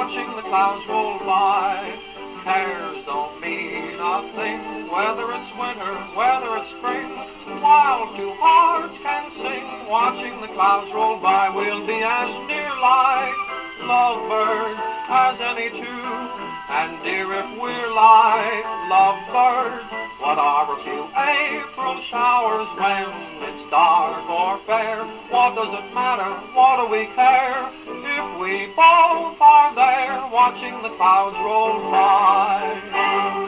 watching the clouds roll by. Cares don't mean a thing, whether it's winter, whether it's spring, while two hearts can sing, watching the clouds roll by. We'll be as near like lovebirds as any two, and dear, if we're like lovebirds, what are a few April showers when it's dark or fair? What does it matter? What do we care if we both are there watching the clouds roll by?